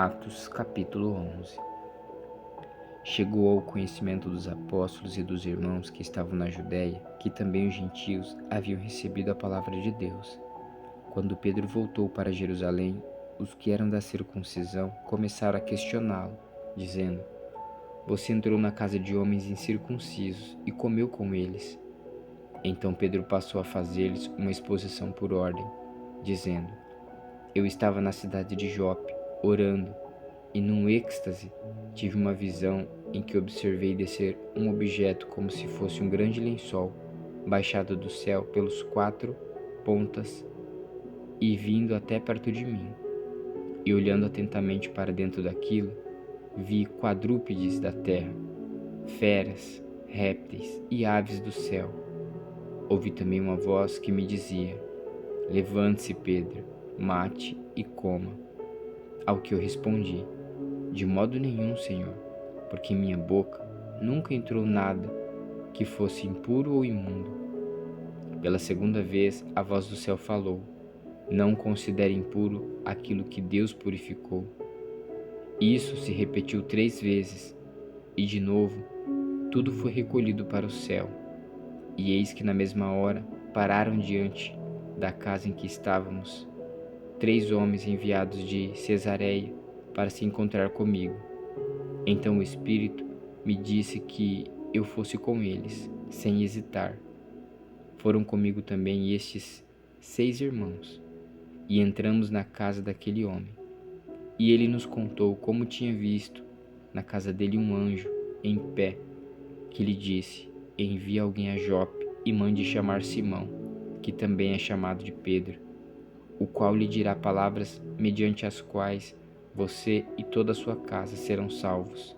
Atos capítulo 11. Chegou ao conhecimento dos apóstolos e dos irmãos que estavam na Judéia, que também os gentios haviam recebido a palavra de Deus. Quando Pedro voltou para Jerusalém, os que eram da circuncisão começaram a questioná-lo, dizendo: Você entrou na casa de homens incircuncisos e comeu com eles. Então Pedro passou a fazer-lhes uma exposição por ordem, dizendo: Eu estava na cidade de Jope, orando, e num êxtase tive uma visão em que observei descer um objeto como se fosse um grande lençol, baixado do céu pelos 4 pontas e vindo até perto de mim. E olhando atentamente para dentro daquilo, vi quadrúpedes da terra, feras, répteis e aves do céu. Ouvi também uma voz que me dizia: Levante-se, Pedro, mate e coma. Ao que eu respondi: De modo nenhum, Senhor, porque em minha boca nunca entrou nada que fosse impuro ou imundo. Pela segunda vez a voz do céu falou: Não considere impuro aquilo que Deus purificou. Isso se repetiu 3 vezes, e de novo tudo foi recolhido para o céu. E eis que na mesma hora pararam diante da casa em que estávamos 3 homens enviados de Cesareia para se encontrar comigo. Então o Espírito me disse que eu fosse com eles, sem hesitar. Foram comigo também estes 6 irmãos, e entramos na casa daquele homem. E ele nos contou como tinha visto na casa dele um anjo em pé, que lhe disse: Envie alguém a Jope e mande chamar Simão, que também é chamado de Pedro, o qual lhe dirá palavras mediante as quais você e toda a sua casa serão salvos.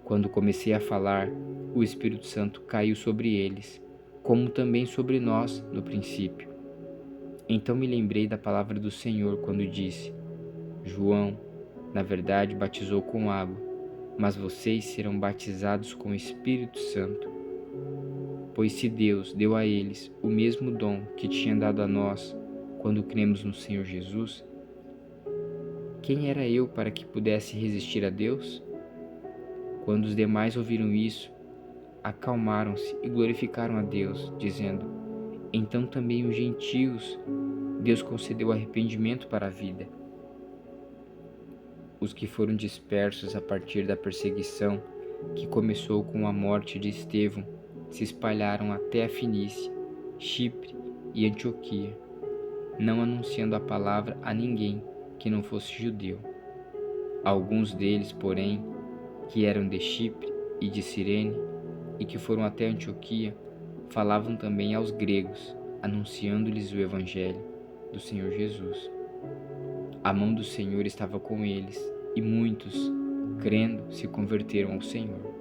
Quando comecei a falar, o Espírito Santo caiu sobre eles, como também sobre nós no princípio. Então me lembrei da palavra do Senhor quando disse: João, na verdade, batizou com água, mas vocês serão batizados com o Espírito Santo. Pois se Deus deu a eles o mesmo dom que tinha dado a nós quando cremos no Senhor Jesus, quem era eu para que pudesse resistir a Deus? Quando os demais ouviram isso, acalmaram-se e glorificaram a Deus, dizendo: Então também os gentios Deus concedeu arrependimento para a vida. Os que foram dispersos a partir da perseguição, que começou com a morte de Estevão, se espalharam até a Fenícia, Chipre e Antioquia, não anunciando a palavra a ninguém que não fosse judeu. Alguns deles, porém, que eram de Chipre e de Cirene, e que foram até Antioquia, falavam também aos gregos, anunciando-lhes o evangelho do Senhor Jesus. A mão do Senhor estava com eles, e muitos, crendo, se converteram ao Senhor.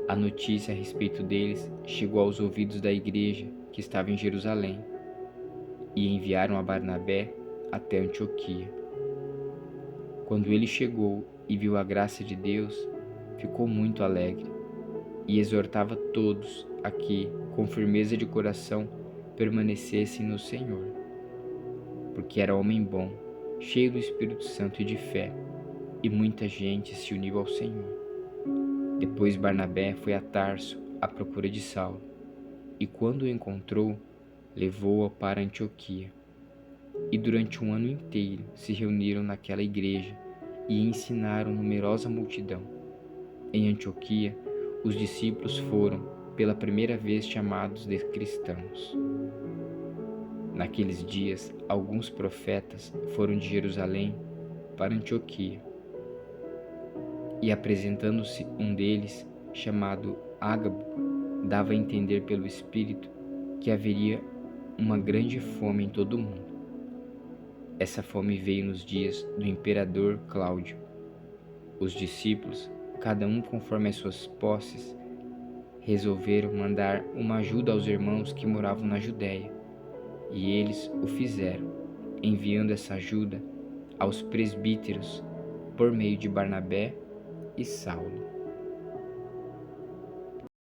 A notícia a respeito deles chegou aos ouvidos da igreja que estava em Jerusalém, e enviaram a Barnabé até Antioquia. Quando ele chegou e viu a graça de Deus, ficou muito alegre, e exortava todos a que, com firmeza de coração, permanecessem no Senhor. Porque era homem bom, cheio do Espírito Santo e de fé, e muita gente se uniu ao Senhor. Depois Barnabé foi a Tarso à procura de Saulo, e quando o encontrou, levou-o para Antioquia. E durante um ano inteiro se reuniram naquela igreja e ensinaram numerosa multidão. Em Antioquia, os discípulos foram, pela primeira vez, chamados de cristãos. Naqueles dias, alguns profetas foram de Jerusalém para Antioquia. E apresentando-se um deles, chamado Ágabo, dava a entender pelo Espírito que haveria uma grande fome em todo o mundo. Essa fome veio nos dias do imperador Cláudio. Os discípulos, cada um conforme as suas posses, resolveram mandar uma ajuda aos irmãos que moravam na Judéia, e eles o fizeram, enviando essa ajuda aos presbíteros por meio de Barnabé e Saulo.